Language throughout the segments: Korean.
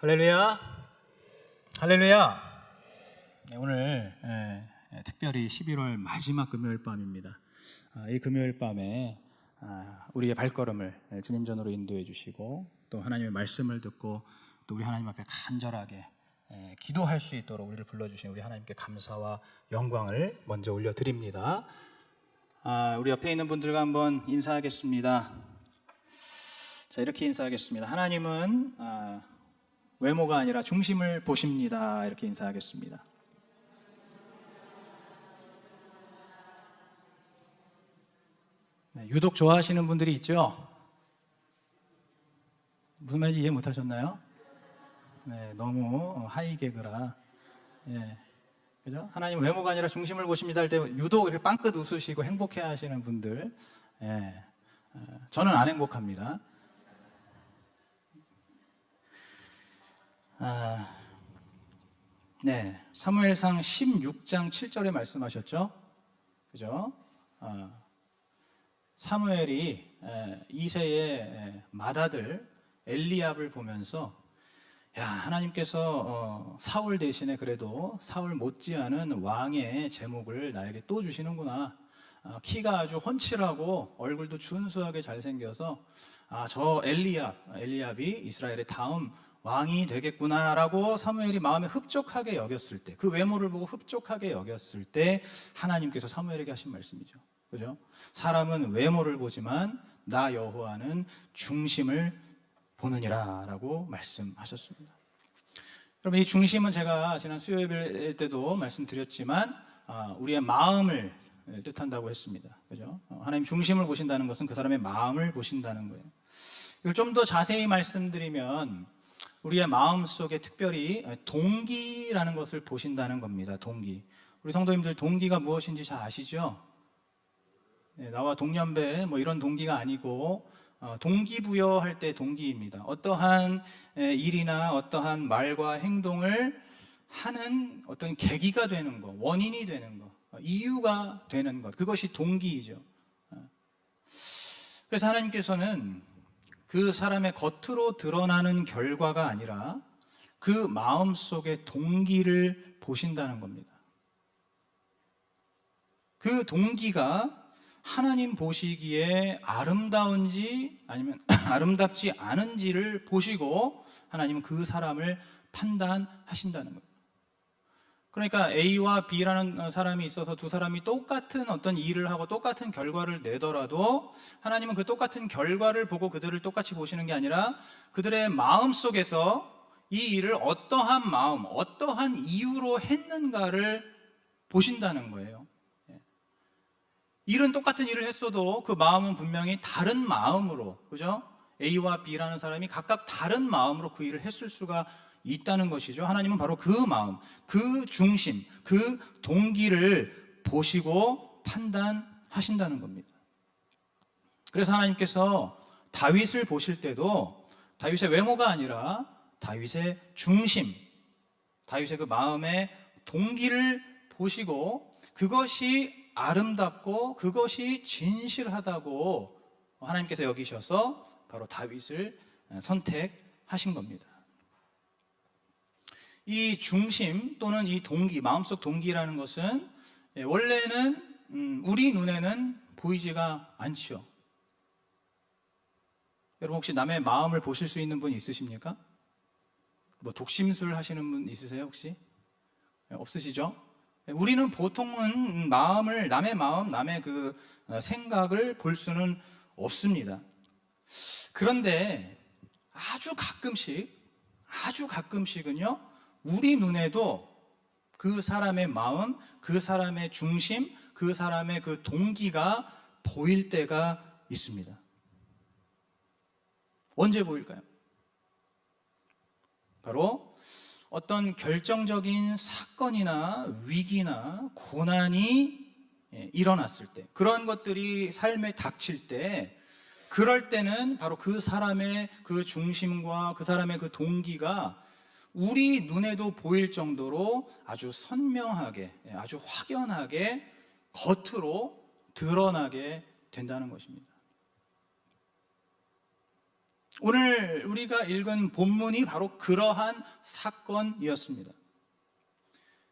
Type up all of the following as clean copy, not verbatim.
할렐루야, 할렐루야. 오늘 특별히 11월 마지막 금요일 밤입니다. 이 금요일 밤에 우리의 발걸음을 주님 전으로 인도해 주시고 또 하나님의 말씀을 듣고 또 우리 하나님 앞에 간절하게 기도할 수 있도록 우리를 불러주신 우리 하나님께 감사와 영광을 먼저 올려드립니다. 우리 옆에 있는 분들과 한번 인사하겠습니다. 자, 이렇게 인사하겠습니다. 하나님은 외모가 아니라 중심을 보십니다. 이렇게 인사하겠습니다. 네, 유독 좋아하시는 분들이 있죠? 무슨 말인지 이해 못하셨나요? 네, 너무 하이 개그라. 예, 그죠? 하나님 외모가 아니라 중심을 보십니다 할 때 유독 이렇게 빵긋 웃으시고 행복해 하시는 분들, 저는 안 행복합니다. 네, 사무엘상 16장 7절에 말씀하셨죠? 그죠? 사무엘이 이새의 맏아들 엘리압을 보면서 야, 하나님께서 사울 대신에 그래도 사울 못지않은 왕의 제목을 나에게 또 주시는구나. 키가 아주 훤칠하고 얼굴도 준수하게 잘생겨서 저 엘리압이 이스라엘의 다음 왕이 되겠구나라고 사무엘이 마음에 흡족하게 여겼을 때, 그 외모를 보고 흡족하게 여겼을 때 하나님께서 사무엘에게 하신 말씀이죠. 그죠? 사람은 외모를 보지만 나 여호와는 중심을 보느니라 라고 말씀하셨습니다. 여러분, 이 중심은 제가 지난 수요일 때도 말씀드렸지만 우리의 마음을 뜻한다고 했습니다. 그죠? 하나님 중심을 보신다는 것은 그 사람의 마음을 보신다는 거예요. 이걸 좀 더 자세히 말씀드리면 우리의 마음 속에 특별히 동기라는 것을 보신다는 겁니다. 동기. 우리 성도님들 동기가 무엇인지 잘 아시죠? 나와 동년배 뭐 이런 동기가 아니고 동기부여할 때 동기입니다. 어떠한 일이나 어떠한 말과 행동을 하는 어떤 계기가 되는 것, 원인이 되는 것, 이유가 되는 것, 그것이 동기이죠. 그래서 하나님께서는 그 사람의 겉으로 드러나는 결과가 아니라 그 마음 속의 동기를 보신다는 겁니다. 그 동기가 하나님 보시기에 아름다운지 아니면 아름답지 않은지를 보시고 하나님은 그 사람을 판단하신다는 겁니다. 그러니까 A와 B라는 사람이 있어서 두 사람이 똑같은 어떤 일을 하고 똑같은 결과를 내더라도 하나님은 그 똑같은 결과를 보고 그들을 똑같이 보시는 게 아니라 그들의 마음 속에서 이 일을 어떠한 마음, 어떠한 이유로 했는가를 보신다는 거예요. 일은 똑같은 일을 했어도 그 마음은 분명히 다른 마음으로, 그죠? A와 B라는 사람이 각각 다른 마음으로 그 일을 했을 수가 있다는 것이죠. 하나님은 바로 그 마음, 그 중심, 그 동기를 보시고 판단하신다는 겁니다. 그래서 하나님께서 다윗을 보실 때도 다윗의 외모가 아니라 다윗의 중심, 다윗의 그 마음의 동기를 보시고 그것이 아름답고 그것이 진실하다고 하나님께서 여기셔서 바로 다윗을 선택하신 겁니다. 이 중심 또는 이 동기, 마음속 동기라는 것은 원래는 우리 눈에는 보이지가 않죠. 여러분 혹시 남의 마음을 보실 수 있는 분 있으십니까? 뭐 독심술 하시는 분 있으세요 혹시? 없으시죠? 우리는 보통은 남의 마음, 남의 그 생각을 볼 수는 없습니다. 그런데 아주 가끔씩은요, 우리 눈에도 그 사람의 마음, 그 사람의 중심, 그 사람의 그 동기가 보일 때가 있습니다. 언제 보일까요? 바로 어떤 결정적인 사건이나 위기나 고난이 일어났을 때, 그런 것들이 삶에 닥칠 때, 그럴 때는 바로 그 사람의 그 중심과 그 사람의 그 동기가 우리 눈에도 보일 정도로 아주 선명하게, 아주 확연하게 겉으로 드러나게 된다는 것입니다. 오늘 우리가 읽은 본문이 바로 그러한 사건이었습니다.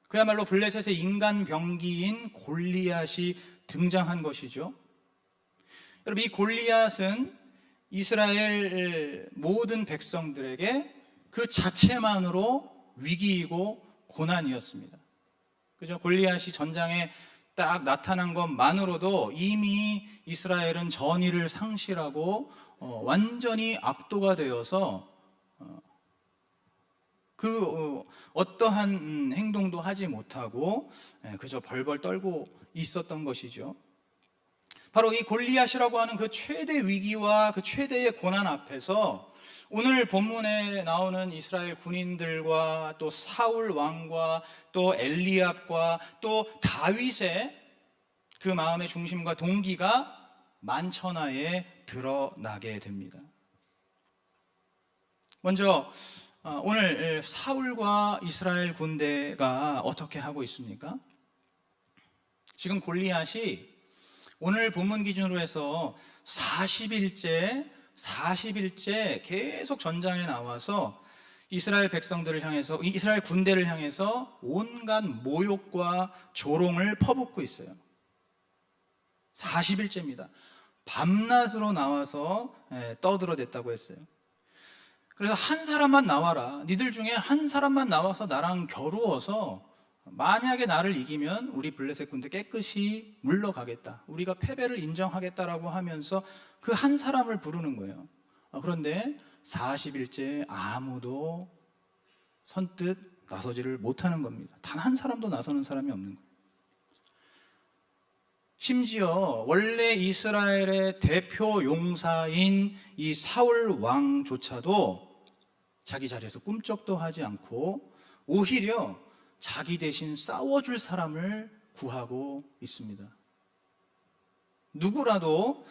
그야말로 블레셋의 인간 병기인 골리앗이 등장한 것이죠. 여러분, 이 골리앗은 이스라엘 모든 백성들에게 그 자체만으로 위기이고 고난이었습니다. 그죠? 골리앗이 전장에 딱 나타난 것만으로도 이미 이스라엘은 전의를 상실하고 완전히 압도가 되어서 어떠한 행동도 하지 못하고 그저 벌벌 떨고 있었던 것이죠. 바로 이 골리앗이라고 하는 그 최대 위기와 그 최대의 고난 앞에서 오늘 본문에 나오는 이스라엘 군인들과 또 사울 왕과 또 엘리압과 또 다윗의 그 마음의 중심과 동기가 만천하에 드러나게 됩니다. 먼저 오늘 사울과 이스라엘 군대가 어떻게 하고 있습니까? 지금 골리앗이 오늘 본문 기준으로 해서 40일째 계속 전장에 나와서 이스라엘 백성들을 향해서, 이스라엘 군대를 향해서 온갖 모욕과 조롱을 퍼붓고 있어요. 40일째입니다. 밤낮으로 나와서 떠들어댔다고 했어요. 그래서 한 사람만 나와라. 니들 중에 한 사람만 나와서 나랑 겨루어서 만약에 나를 이기면 우리 블레셋 군대 깨끗이 물러가겠다. 우리가 패배를 인정하겠다라고 하면서 그 한 사람을 부르는 거예요. 그런데 40일째 아무도 선뜻 나서지를 못하는 겁니다. 단 한 사람도 나서는 사람이 없는 거예요. 심지어 원래 이스라엘의 대표 용사인 이 사울 왕조차도 자기 자리에서 꿈쩍도 하지 않고 오히려 자기 대신 싸워줄 사람을 구하고 있습니다. 누구라도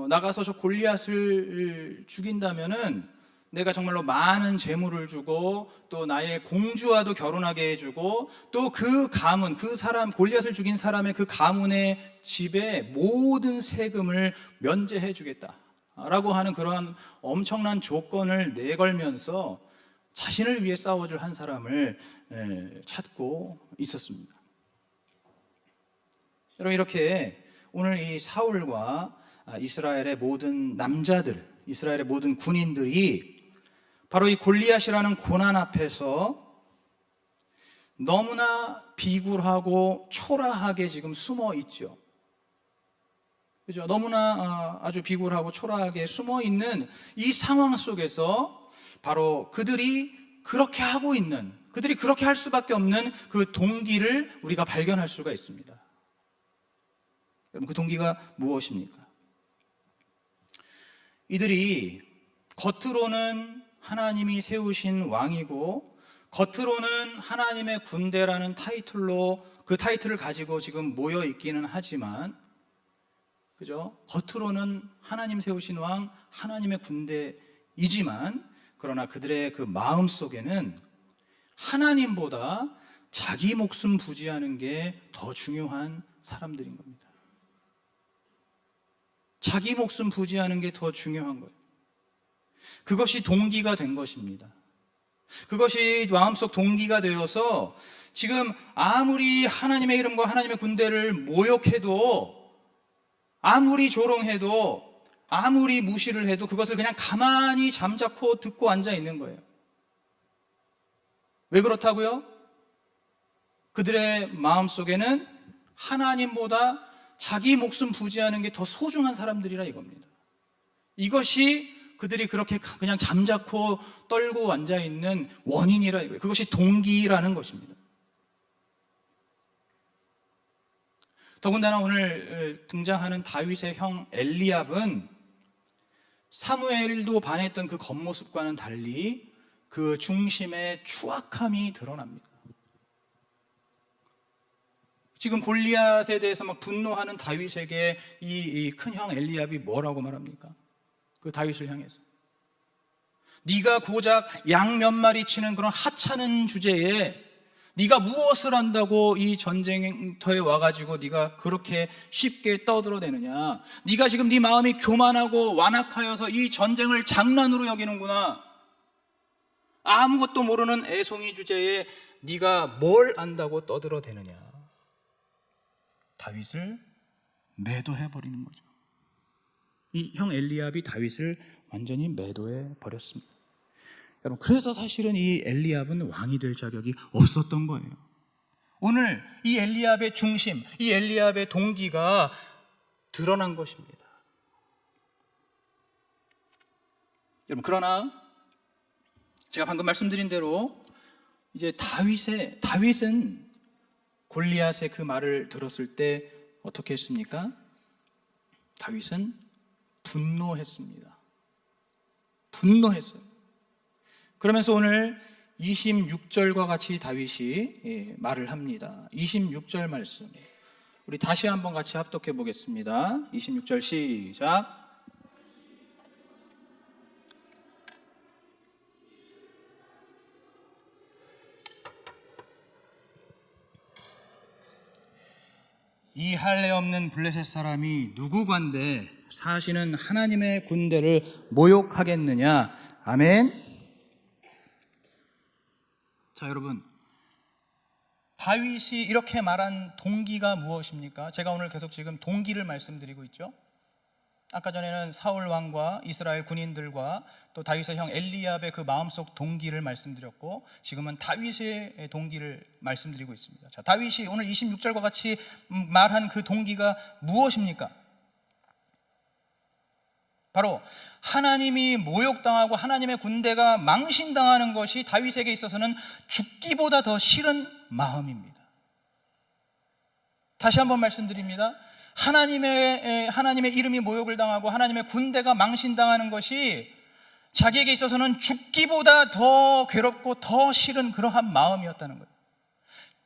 나가서 저 골리앗을 죽인다면은 내가 정말로 많은 재물을 주고 또 나의 공주와도 결혼하게 해주고 또 그 가문, 그 사람, 골리앗을 죽인 사람의 그 가문의 집에 모든 세금을 면제해 주겠다 라고 하는 그러한 엄청난 조건을 내걸면서 자신을 위해 싸워줄 한 사람을 찾고 있었습니다. 여러분, 이렇게 오늘 이 사울과 이스라엘의 모든 남자들, 이스라엘의 모든 군인들이 바로 이 골리앗이라는 고난 앞에서 너무나 비굴하고 초라하게 지금 숨어 있죠. 그죠? 너무나 아주 비굴하고 초라하게 숨어 있는 이 상황 속에서 바로 그들이 그렇게 하고 있는, 그들이 그렇게 할 수밖에 없는 그 동기를 우리가 발견할 수가 있습니다. 여러분, 그 동기가 무엇입니까? 이들이 겉으로는 하나님이 세우신 왕이고 겉으로는 하나님의 군대라는 타이틀로 그 타이틀을 가지고 지금 모여 있기는 하지만, 그죠? 겉으로는 하나님 세우신 왕, 하나님의 군대이지만 그러나 그들의 그 마음 속에는 하나님보다 자기 목숨 부지하는 게 더 중요한 사람들인 겁니다. 자기 목숨 부지하는 게 더 중요한 거예요. 그것이 동기가 된 것입니다. 그것이 마음속 동기가 되어서 지금 아무리 하나님의 이름과 하나님의 군대를 모욕해도, 아무리 조롱해도, 아무리 무시를 해도 그것을 그냥 가만히 잠자코 듣고 앉아 있는 거예요. 왜 그렇다고요? 그들의 마음속에는 하나님보다 자기 목숨 부지하는 게 더 소중한 사람들이라 이겁니다. 이것이 그들이 그렇게 그냥 잠자코 떨고 앉아있는 원인이라 이거예요. 그것이 동기라는 것입니다. 더군다나 오늘 등장하는 다윗의 형 엘리압은 사무엘도 반했던 그 겉모습과는 달리 그 중심에 추악함이 드러납니다. 지금 골리앗에 대해서 막 분노하는 다윗에게 이 큰 형 엘리압이 뭐라고 말합니까? 그 다윗을 향해서 네가 고작 양 몇 마리 치는 그런 하찮은 주제에 네가 무엇을 한다고 이 전쟁터에 와가지고 네가 그렇게 쉽게 떠들어대느냐? 네가 지금 네 마음이 교만하고 완악하여서 이 전쟁을 장난으로 여기는구나. 아무것도 모르는 애송이 주제에 네가 뭘 안다고 떠들어대느냐? 다윗을 매도해버리는 거죠. 이 형 엘리압이 다윗을 완전히 매도해 버렸습니다. 여러분, 그래서 사실은 이 엘리압은 왕이 될 자격이 없었던 거예요. 오늘 이 엘리압의 중심, 이 엘리압의 동기가 드러난 것입니다. 여러분, 그러나 제가 방금 말씀드린 대로 이제 다윗은 골리앗의 그 말을 들었을 때 어떻게 했습니까? 다윗은 분노했습니다. 분노했어요. 그러면서 오늘 26절과 같이 다윗이 말을 합니다. 26절 말씀 우리 다시 한번 같이 합독해 보겠습니다. 26절 시작. 이 할례 없는 블레셋 사람이 누구관데 사시는 하나님의 군대를 모욕하겠느냐. 아멘. 자, 여러분, 다윗이 이렇게 말한 동기가 무엇입니까? 제가 오늘 계속 지금 동기를 말씀드리고 있죠. 아까 전에는 사울 왕과 이스라엘 군인들과 또 다윗의 형 엘리압의 그 마음속 동기를 말씀드렸고, 지금은 다윗의 동기를 말씀드리고 있습니다. 자, 다윗이 오늘 26절과 같이 말한 그 동기가 무엇입니까? 바로 하나님이 모욕당하고 하나님의 군대가 망신당하는 것이 다윗에게 있어서는 죽기보다 더 싫은 마음입니다. 다시 한번 말씀드립니다. 하나님의 이름이 모욕을 당하고 하나님의 군대가 망신당하는 것이 자기에게 있어서는 죽기보다 더 괴롭고 더 싫은 그러한 마음이었다는 거예요.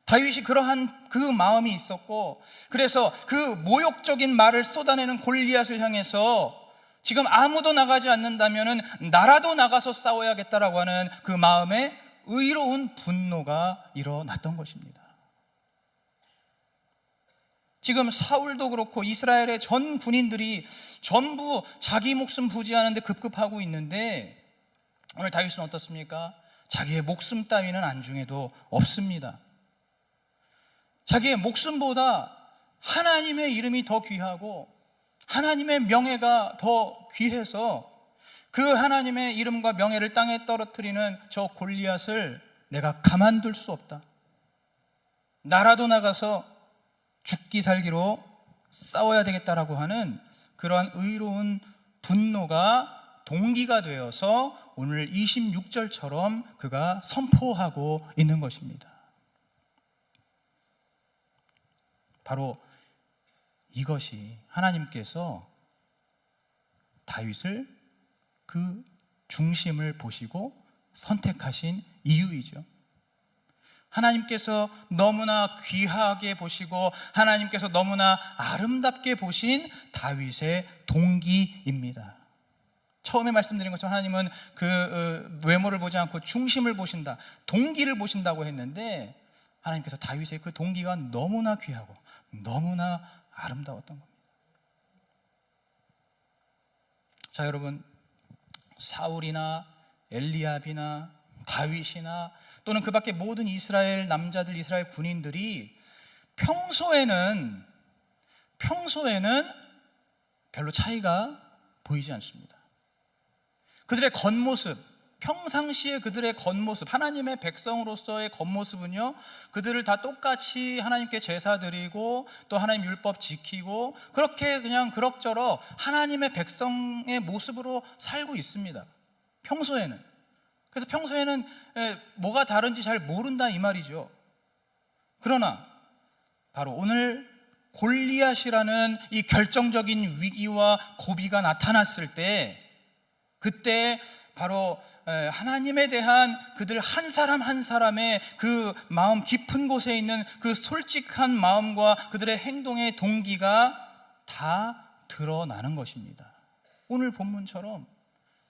다윗이 그러한 그 마음이 있었고, 그래서 그 모욕적인 말을 쏟아내는 골리앗을 향해서 지금 아무도 나가지 않는다면 나라도 나가서 싸워야겠다라고 하는 그 마음에 의로운 분노가 일어났던 것입니다. 지금 사울도 그렇고 이스라엘의 전 군인들이 전부 자기 목숨 부지하는데 급급하고 있는데, 오늘 다윗은 어떻습니까? 자기의 목숨 따위는 안중에도 없습니다. 자기의 목숨보다 하나님의 이름이 더 귀하고 하나님의 명예가 더 귀해서 그 하나님의 이름과 명예를 땅에 떨어뜨리는 저 골리앗을 내가 가만둘 수 없다. 나라도 나가서 죽기 살기로 싸워야 되겠다라고 하는 그러한 의로운 분노가 동기가 되어서 오늘 26절처럼 그가 선포하고 있는 것입니다. 바로 이것이 하나님께서 다윗을 그 중심을 보시고 선택하신 이유이죠. 하나님께서 너무나 귀하게 보시고 하나님께서 너무나 아름답게 보신 다윗의 동기입니다. 처음에 말씀드린 것처럼 하나님은 그 외모를 보지 않고 중심을 보신다, 동기를 보신다고 했는데, 하나님께서 다윗의 그 동기가 너무나 귀하고 너무나 아름다웠던 겁니다. 자, 여러분, 사울이나 엘리압이나 다윗이나 또는 그 밖에 모든 이스라엘 남자들, 이스라엘 군인들이 평소에는 별로 차이가 보이지 않습니다. 그들의 겉모습, 평상시에 그들의 겉모습, 하나님의 백성으로서의 겉모습은요, 그들을 다 똑같이 하나님께 제사 드리고 또 하나님 율법 지키고 그렇게 그냥 그럭저럭 하나님의 백성의 모습으로 살고 있습니다. 평소에는. 그래서 평소에는 뭐가 다른지 잘 모른다 이 말이죠. 그러나 바로 오늘 골리앗이라는 이 결정적인 위기와 고비가 나타났을 때, 그때 바로 하나님에 대한 그들 한 사람 한 사람의 그 마음 깊은 곳에 있는 그 솔직한 마음과 그들의 행동의 동기가 다 드러나는 것입니다. 오늘 본문처럼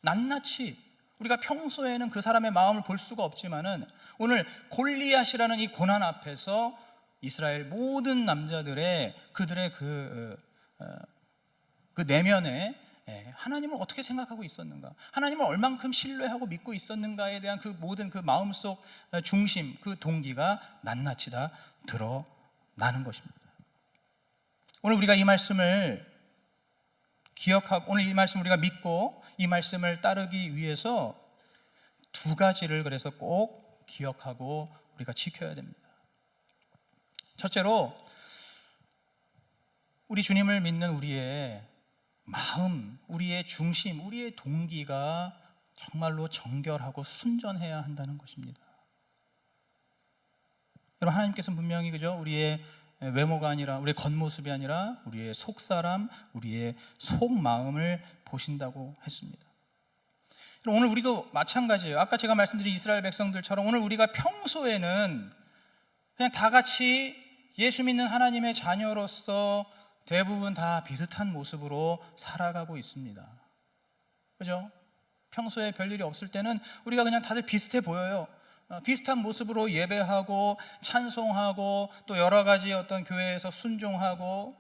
낱낱이 우리가 평소에는 그 사람의 마음을 볼 수가 없지만은 오늘 골리앗이라는 이 고난 앞에서 이스라엘 모든 남자들의 그들의 그 내면에 하나님을 어떻게 생각하고 있었는가, 하나님을 얼만큼 신뢰하고 믿고 있었는가에 대한 그 모든 그 마음속 중심, 그 동기가 낱낱이 다 드러나는 것입니다. 오늘 우리가 이 말씀을 기억하고, 오늘 이 말씀 우리가 믿고 이 말씀을 따르기 위해서 두 가지를 그래서 꼭 기억하고 우리가 지켜야 됩니다. 첫째로, 우리 주님을 믿는 우리의 마음, 우리의 중심, 우리의 동기가 정말로 정결하고 순전해야 한다는 것입니다. 여러분, 하나님께서는 분명히 그죠? 우리의 외모가 아니라, 우리의 겉모습이 아니라 우리의 속사람, 우리의 속마음을 보신다고 했습니다. 오늘 우리도 마찬가지예요. 아까 제가 말씀드린 이스라엘 백성들처럼 오늘 우리가 평소에는 그냥 다 같이 예수 믿는 하나님의 자녀로서 대부분 다 비슷한 모습으로 살아가고 있습니다. 그죠? 평소에 별일이 없을 때는 우리가 그냥 다들 비슷해 보여요. 비슷한 모습으로 예배하고 찬송하고 또 여러 가지 어떤 교회에서 순종하고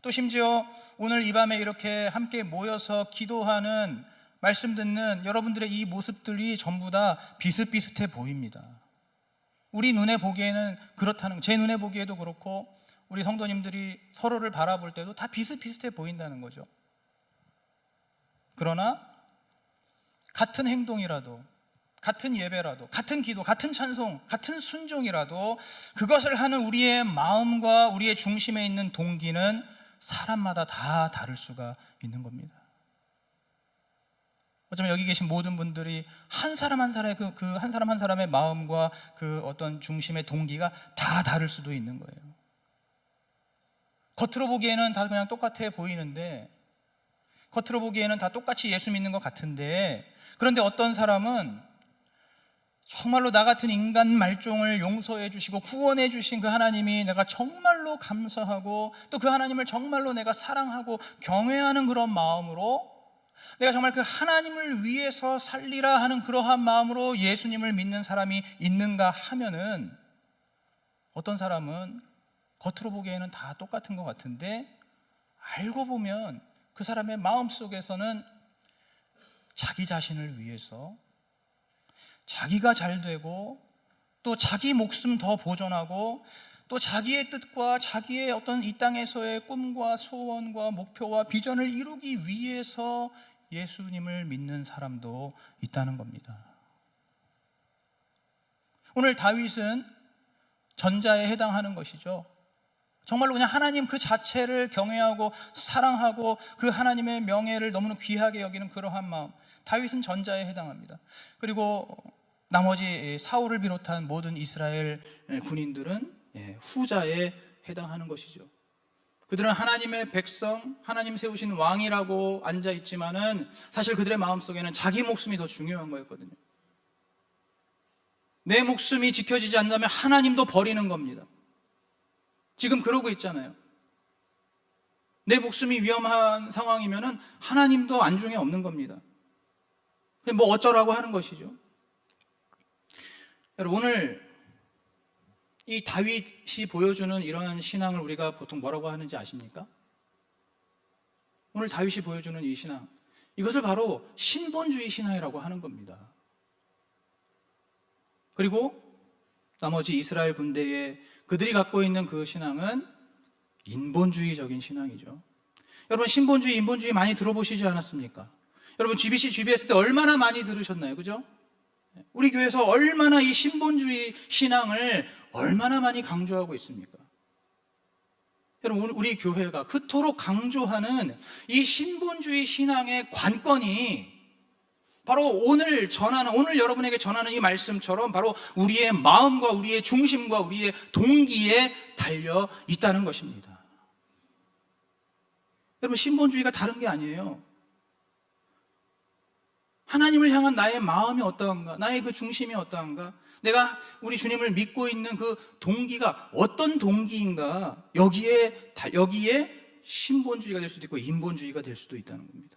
또 심지어 오늘 이 밤에 이렇게 함께 모여서 기도하는, 말씀 듣는 여러분들의 이 모습들이 전부 다 비슷비슷해 보입니다. 우리 눈에 보기에는 그렇다는, 제 눈에 보기에도 그렇고 우리 성도님들이 서로를 바라볼 때도 다 비슷비슷해 보인다는 거죠. 그러나 같은 행동이라도, 같은 예배라도, 같은 기도, 같은 찬송, 같은 순종이라도 그것을 하는 우리의 마음과 우리의 중심에 있는 동기는 사람마다 다 다를 수가 있는 겁니다. 어쩌면 여기 계신 모든 분들이 한 사람 한 사람의 그 한 사람 한 사람의 마음과 그 어떤 중심의 동기가 다 다를 수도 있는 거예요. 겉으로 보기에는 다 그냥 똑같아 보이는데, 겉으로 보기에는 다 똑같이 예수 믿는 것 같은데, 그런데 어떤 사람은 정말로 나 같은 인간 말종을 용서해 주시고 구원해 주신 그 하나님이 내가 정말로 감사하고 또 그 하나님을 정말로 내가 사랑하고 경외하는 그런 마음으로, 내가 정말 그 하나님을 위해서 살리라 하는 그러한 마음으로 예수님을 믿는 사람이 있는가 하면은, 어떤 사람은 겉으로 보기에는 다 똑같은 것 같은데 알고 보면 그 사람의 마음속에서는 자기 자신을 위해서, 자기가 잘 되고 또 자기 목숨 더 보존하고 또 자기의 뜻과 자기의 어떤 이 땅에서의 꿈과 소원과 목표와 비전을 이루기 위해서 예수님을 믿는 사람도 있다는 겁니다. 오늘 다윗은 전자에 해당하는 것이죠. 정말로 그냥 하나님 그 자체를 경외하고 사랑하고 그 하나님의 명예를 너무나 귀하게 여기는 그러한 마음, 다윗은 전자에 해당합니다. 그리고 나머지 사울을 비롯한 모든 이스라엘 군인들은 후자에 해당하는 것이죠. 그들은 하나님의 백성, 하나님 세우신 왕이라고 앉아있지만은 사실 그들의 마음속에는 자기 목숨이 더 중요한 거였거든요. 내 목숨이 지켜지지 않는다면 하나님도 버리는 겁니다. 지금 그러고 있잖아요. 내 목숨이 위험한 상황이면은 하나님도 안중에 없는 겁니다. 뭐 어쩌라고 하는 것이죠. 여러분, 오늘 이 다윗이 보여주는 이러한 신앙을 우리가 보통 뭐라고 하는지 아십니까? 오늘 다윗이 보여주는 이 신앙, 이것을 바로 신본주의 신앙이라고 하는 겁니다. 그리고 나머지 이스라엘 군대에 그들이 갖고 있는 그 신앙은 인본주의적인 신앙이죠. 여러분, 신본주의, 인본주의 많이 들어보시지 않았습니까? 여러분, GBC, GBS 때 얼마나 많이 들으셨나요? 그죠? 우리 교회에서 얼마나 이 신본주의 신앙을 얼마나 많이 강조하고 있습니까? 여러분, 우리 교회가 그토록 강조하는 이 신본주의 신앙의 관건이 바로 오늘 여러분에게 전하는 이 말씀처럼 바로 우리의 마음과 우리의 중심과 우리의 동기에 달려 있다는 것입니다. 여러분, 신본주의가 다른 게 아니에요. 하나님을 향한 나의 마음이 어떠한가, 나의 그 중심이 어떠한가, 내가 우리 주님을 믿고 있는 그 동기가 어떤 동기인가, 여기에 신본주의가 될 수도 있고 인본주의가 될 수도 있다는 겁니다.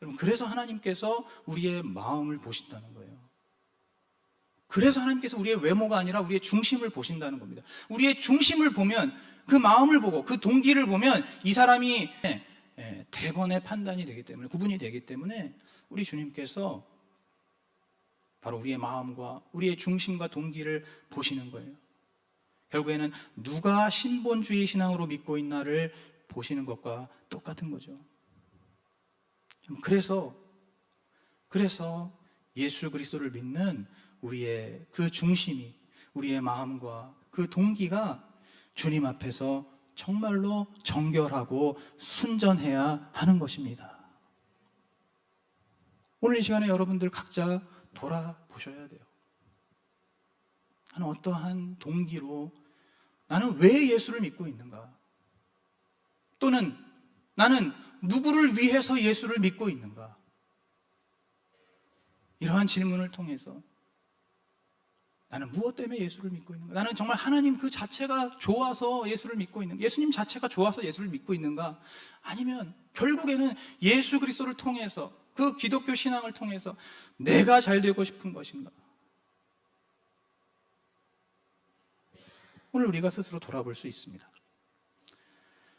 여러분, 그래서 하나님께서 우리의 마음을 보신다는 거예요. 그래서 하나님께서 우리의 외모가 아니라 우리의 중심을 보신다는 겁니다. 우리의 중심을 보면, 그 마음을 보고 그 동기를 보면 이 사람이 대번의 판단이 되기 때문에, 구분이 되기 때문에 우리 주님께서 바로 우리의 마음과 우리의 중심과 동기를 보시는 거예요. 결국에는 누가 신본주의 신앙으로 믿고 있나를 보시는 것과 똑같은 거죠. 그래서 예수 그리스도를 믿는 우리의 그 중심이, 우리의 마음과 그 동기가 주님 앞에서 정말로 정결하고 순전해야 하는 것입니다. 오늘 이 시간에 여러분들 각자 돌아보셔야 돼요. 나는 어떠한 동기로, 나는 왜 예수를 믿고 있는가? 또는 나는 누구를 위해서 예수를 믿고 있는가? 이러한 질문을 통해서 나는 무엇 때문에 예수를 믿고 있는가? 나는 정말 하나님 그 자체가 좋아서 예수를 믿고 있는가? 예수님 자체가 좋아서 예수를 믿고 있는가? 아니면 결국에는 예수 그리스도를 통해서, 그 기독교 신앙을 통해서 내가 잘 되고 싶은 것인가? 오늘 우리가 스스로 돌아볼 수 있습니다.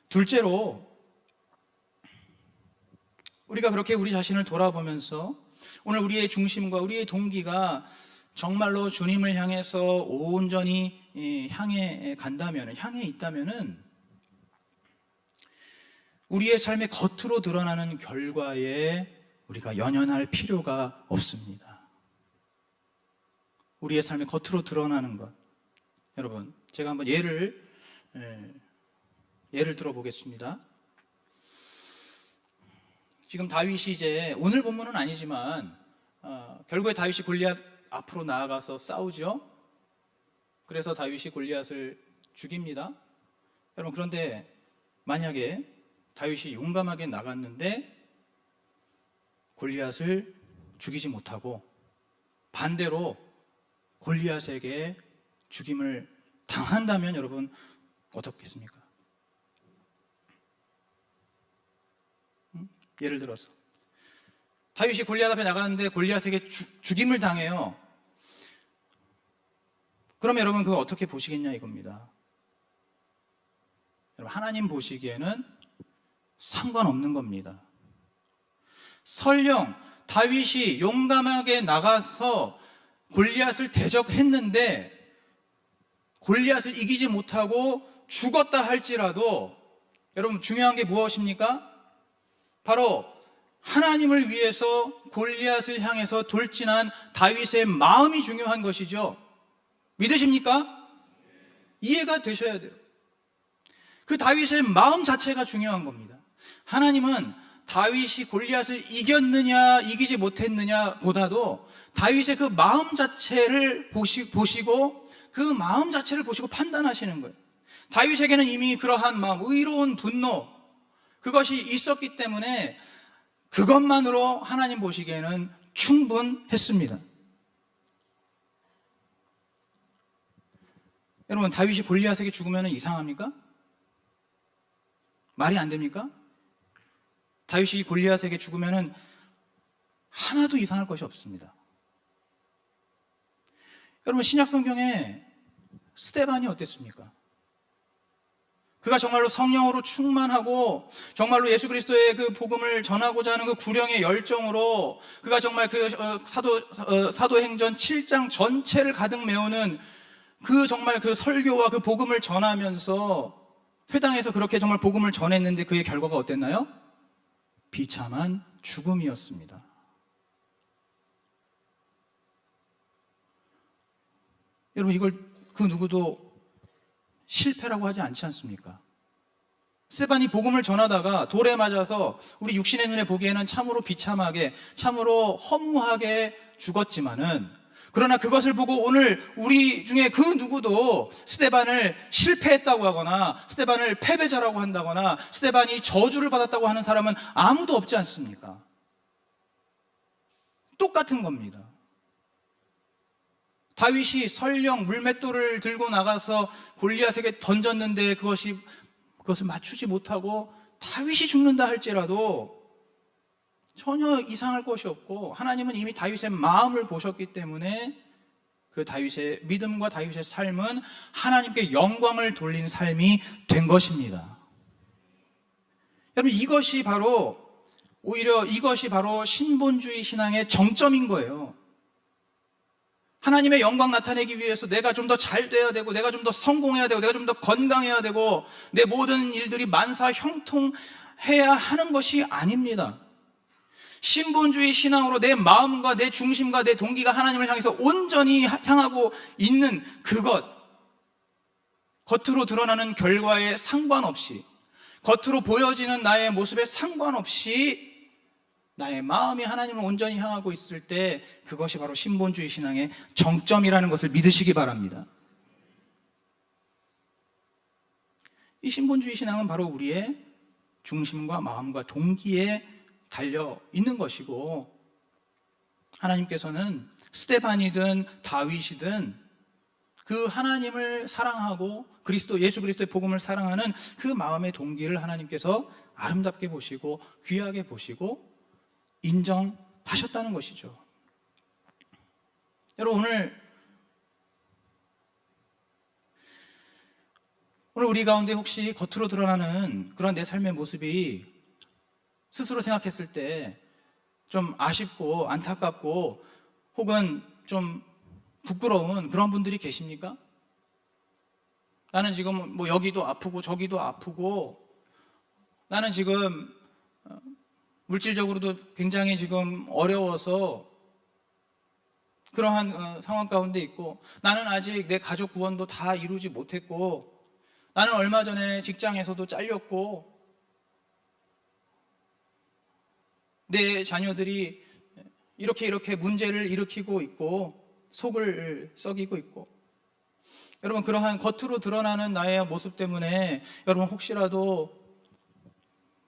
둘째로, 우리가 그렇게 우리 자신을 돌아보면서 오늘 우리의 중심과 우리의 동기가 정말로 주님을 향해서 온전히 향해 간다면, 향해 있다면은 우리의 삶의 겉으로 드러나는 결과에 우리가 연연할 필요가 없습니다. 우리의 삶의 겉으로 드러나는 것. 여러분, 제가 한번 예를 들어보겠습니다. 지금 다윗이 이제, 오늘 본문은 아니지만 결국에 다윗이 골리앗 앞으로 나아가서 싸우죠. 그래서 다윗이 골리앗을 죽입니다. 여러분, 그런데 만약에 다윗이 용감하게 나갔는데 골리앗을 죽이지 못하고 반대로 골리앗에게 죽임을 당한다면 여러분 어떻겠습니까? 예를 들어서 다윗이 골리앗 앞에 나가는데 골리앗에게 죽임을 당해요. 그러면 여러분 그거 어떻게 보시겠냐 이겁니다. 여러분, 하나님 보시기에는 상관없는 겁니다. 설령 다윗이 용감하게 나가서 골리앗을 대적했는데 골리앗을 이기지 못하고 죽었다 할지라도 여러분 중요한 게 무엇입니까? 바로 하나님을 위해서 골리앗을 향해서 돌진한 다윗의 마음이 중요한 것이죠. 믿으십니까? 이해가 되셔야 돼요. 그 다윗의 마음 자체가 중요한 겁니다. 하나님은 다윗이 골리앗을 이겼느냐 이기지 못했느냐 보다도 다윗의 그 마음 자체를 보시고 그 마음 자체를 보시고 판단하시는 거예요. 다윗에게는 이미 그러한 마음, 의로운 분노, 그것이 있었기 때문에 그것만으로 하나님 보시기에는 충분했습니다. 여러분, 다윗이 골리앗에게 죽으면 이상합니까? 말이 안 됩니까? 다윗이 골리앗에게 죽으면 하나도 이상할 것이 없습니다. 여러분, 신약 성경에 스데반이 어땠습니까? 그가 정말로 성령으로 충만하고 정말로 예수 그리스도의 그 복음을 전하고자 하는 그 구령의 열정으로 그가 정말 그 사도행전 7장 전체를 가득 메우는 그 정말 그 설교와 그 복음을 전하면서 회당에서 그렇게 정말 복음을 전했는데 그의 결과가 어땠나요? 비참한 죽음이었습니다. 여러분, 이걸 그 누구도 실패라고 하지 않지 않습니까? 스데반이 복음을 전하다가 돌에 맞아서 우리 육신의 눈에 보기에는 참으로 비참하게, 참으로 허무하게 죽었지만은, 그러나 그것을 보고 오늘 우리 중에 그 누구도 스데반을 실패했다고 하거나 스데반을 패배자라고 한다거나 스데반이 저주를 받았다고 하는 사람은 아무도 없지 않습니까? 똑같은 겁니다. 다윗이 설령 물맷돌을 들고 나가서 골리앗에게 던졌는데 그것을 맞추지 못하고 다윗이 죽는다 할지라도 전혀 이상할 것이 없고, 하나님은 이미 다윗의 마음을 보셨기 때문에 그 다윗의 믿음과 다윗의 삶은 하나님께 영광을 돌린 삶이 된 것입니다. 여러분, 이것이 바로 신본주의 신앙의 정점인 거예요. 하나님의 영광 나타내기 위해서 내가 좀 더 잘 돼야 되고, 내가 좀 더 성공해야 되고, 내가 좀 더 건강해야 되고, 내 모든 일들이 만사 형통해야 하는 것이 아닙니다. 신본주의 신앙으로 내 마음과 내 중심과 내 동기가 하나님을 향해서 온전히 향하고 있는 그것, 겉으로 드러나는 결과에 상관없이, 겉으로 보여지는 나의 모습에 상관없이 나의 마음이 하나님을 온전히 향하고 있을 때, 그것이 바로 신본주의 신앙의 정점이라는 것을 믿으시기 바랍니다. 이 신본주의 신앙은 바로 우리의 중심과 마음과 동기에 달려 있는 것이고, 하나님께서는 스데반이든 다윗이든 그 하나님을 사랑하고 예수 그리스도의 복음을 사랑하는 그 마음의 동기를 하나님께서 아름답게 보시고 귀하게 보시고 인정하셨다는 것이죠. 여러분, 오늘 우리 가운데 혹시 겉으로 드러나는 그런 내 삶의 모습이 스스로 생각했을 때 좀 아쉽고 안타깝고 혹은 좀 부끄러운 그런 분들이 계십니까? 나는 지금 여기도 아프고 저기도 아프고, 나는 지금 물질적으로도 굉장히 지금 어려워서 그러한 상황 가운데 있고, 나는 아직 내 가족 구원도 다 이루지 못했고, 나는 얼마 전에 직장에서도 잘렸고, 내 자녀들이 이렇게 문제를 일으키고 있고 속을 썩이고 있고, 여러분, 그러한 겉으로 드러나는 나의 모습 때문에 여러분 혹시라도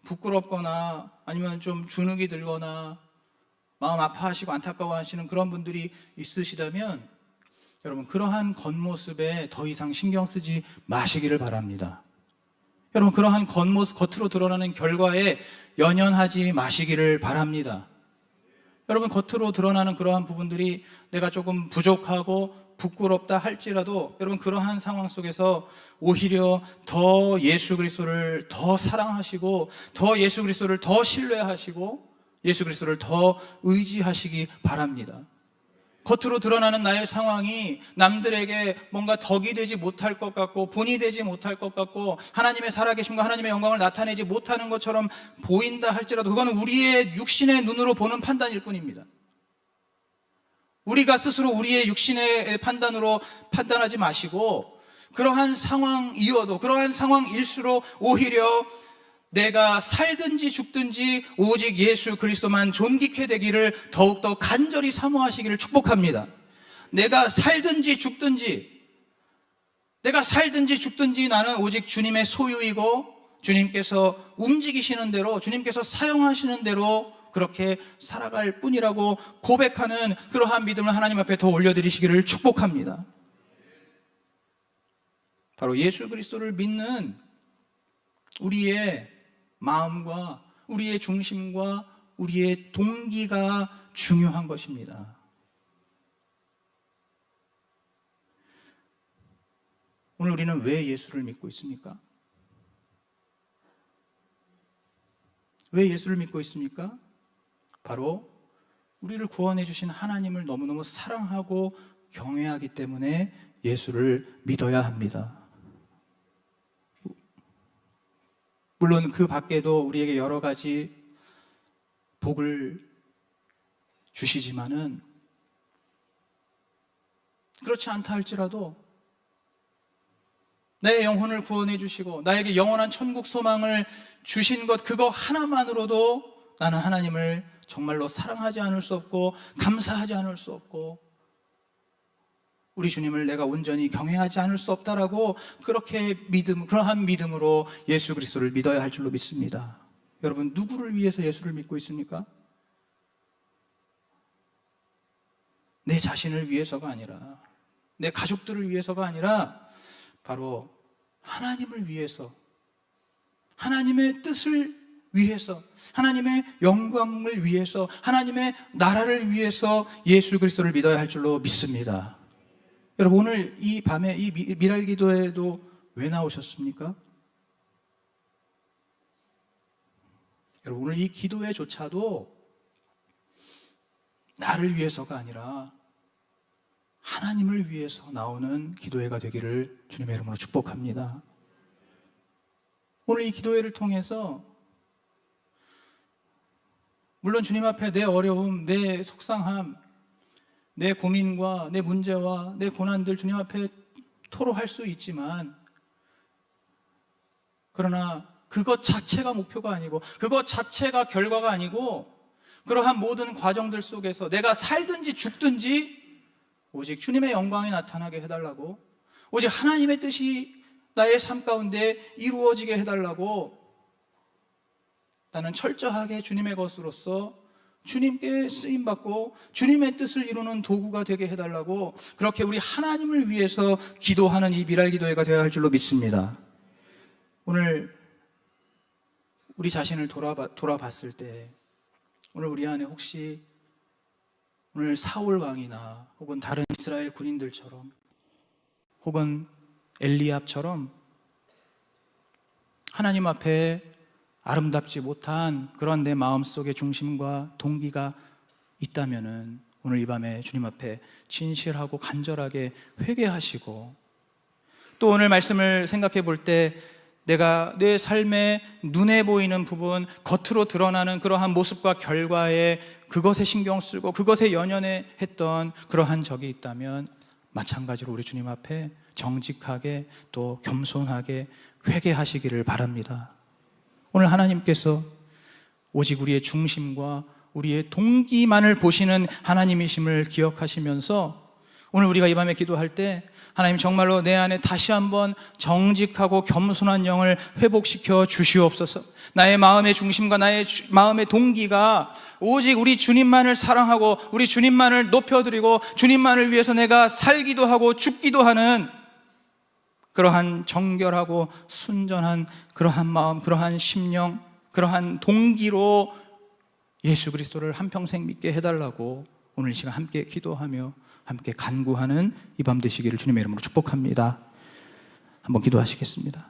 부끄럽거나 아니면 좀 주눅이 들거나 마음 아파하시고 안타까워하시는 그런 분들이 있으시다면, 여러분, 그러한 겉모습에 더 이상 신경 쓰지 마시기를 바랍니다. 여러분, 그러한 겉모습, 겉으로 드러나는 결과에 연연하지 마시기를 바랍니다. 여러분, 겉으로 드러나는 그러한 부분들이 내가 조금 부족하고 부끄럽다 할지라도, 여러분, 그러한 상황 속에서 오히려 더 예수 그리스도를 더 사랑하시고, 더 예수 그리스도를 더 신뢰하시고, 예수 그리스도를 더 의지하시기 바랍니다. 겉으로 드러나는 나의 상황이 남들에게 뭔가 덕이 되지 못할 것 같고 본이 되지 못할 것 같고 하나님의 살아계심과 하나님의 영광을 나타내지 못하는 것처럼 보인다 할지라도, 그거는 우리의 육신의 눈으로 보는 판단일 뿐입니다. 우리가 스스로 우리의 육신의 판단으로 판단하지 마시고, 그러한 상황이어도, 그러한 상황일수록 오히려 내가 살든지 죽든지 오직 예수 그리스도만 존귀케 되기를 더욱더 간절히 사모하시기를 축복합니다. 내가 살든지 죽든지 나는 오직 주님의 소유이고, 주님께서 움직이시는 대로, 주님께서 사용하시는 대로 그렇게 살아갈 뿐이라고 고백하는 그러한 믿음을 하나님 앞에 더 올려드리시기를 축복합니다. 바로 예수 그리스도를 믿는 우리의 마음과 우리의 중심과 우리의 동기가 중요한 것입니다. 오늘 우리는 왜 예수를 믿고 있습니까? 왜 예수를 믿고 있습니까? 바로 우리를 구원해 주신 하나님을 너무너무 사랑하고 경외하기 때문에 예수를 믿어야 합니다. 물론 그 밖에도 우리에게 여러 가지 복을 주시지만은, 그렇지 않다 할지라도 내 영혼을 구원해 주시고 나에게 영원한 천국 소망을 주신 것, 그거 하나만으로도 나는 하나님을 정말로 사랑하지 않을 수 없고 감사하지 않을 수 없고, 우리 주님을 내가 온전히 경외하지 않을 수 없다라고, 그러한 믿음으로 예수 그리스도를 믿어야 할 줄로 믿습니다. 여러분, 누구를 위해서 예수를 믿고 있습니까? 내 자신을 위해서가 아니라, 내 가족들을 위해서가 아니라 바로 하나님을 위해서, 하나님의 뜻을 위해서, 하나님의 영광을 위해서, 하나님의 나라를 위해서 예수 그리스도를 믿어야 할 줄로 믿습니다. 여러분, 오늘 이 밤에 이 미랄 기도회도 왜 나오셨습니까? 여러분, 오늘 이 기도회조차도 나를 위해서가 아니라 하나님을 위해서 나오는 기도회가 되기를 주님의 이름으로 축복합니다. 오늘 이 기도회를 통해서 물론 주님 앞에 내 어려움, 내 속상함, 내 고민과 내 문제와 내 고난들 주님 앞에 토로할 수 있지만, 그러나 그것 자체가 목표가 아니고, 그것 자체가 결과가 아니고, 그러한 모든 과정들 속에서 내가 살든지 죽든지 오직 주님의 영광이 나타나게 해달라고, 오직 하나님의 뜻이 나의 삶 가운데 이루어지게 해달라고, 나는 철저하게 주님의 것으로서 주님께 쓰임받고 주님의 뜻을 이루는 도구가 되게 해달라고, 그렇게 우리 하나님을 위해서 기도하는 이 미랄 기도회가 되어야 할 줄로 믿습니다. 오늘 우리 자신을 돌아봤을 때, 오늘 우리 안에 혹시 오늘 사울 왕이나 혹은 다른 이스라엘 군인들처럼 혹은 엘리압처럼 하나님 앞에 아름답지 못한 그런 내 마음속의 중심과 동기가 있다면은 오늘 이 밤에 주님 앞에 진실하고 간절하게 회개하시고, 또 오늘 말씀을 생각해 볼 때 내가 내 삶에 눈에 보이는 부분, 겉으로 드러나는 그러한 모습과 결과에 그것에 신경 쓰고 그것에 연연해 했던 그러한 적이 있다면 마찬가지로 우리 주님 앞에 정직하게 또 겸손하게 회개하시기를 바랍니다. 오늘 하나님께서 오직 우리의 중심과 우리의 동기만을 보시는 하나님이심을 기억하시면서 오늘 우리가 이 밤에 기도할 때 하나님 정말로 내 안에 다시 한번 정직하고 겸손한 영을 회복시켜 주시옵소서. 나의 마음의 중심과 나의 마음의 동기가 오직 우리 주님만을 사랑하고 우리 주님만을 높여드리고 주님만을 위해서 내가 살기도 하고 죽기도 하는 그러한 정결하고 순전한 그러한 마음, 그러한 심령, 그러한 동기로 예수 그리스도를 한평생 믿게 해달라고 오늘 이 시간 함께 기도하며 함께 간구하는 이 밤 되시기를 주님의 이름으로 축복합니다. 한번 기도하시겠습니다.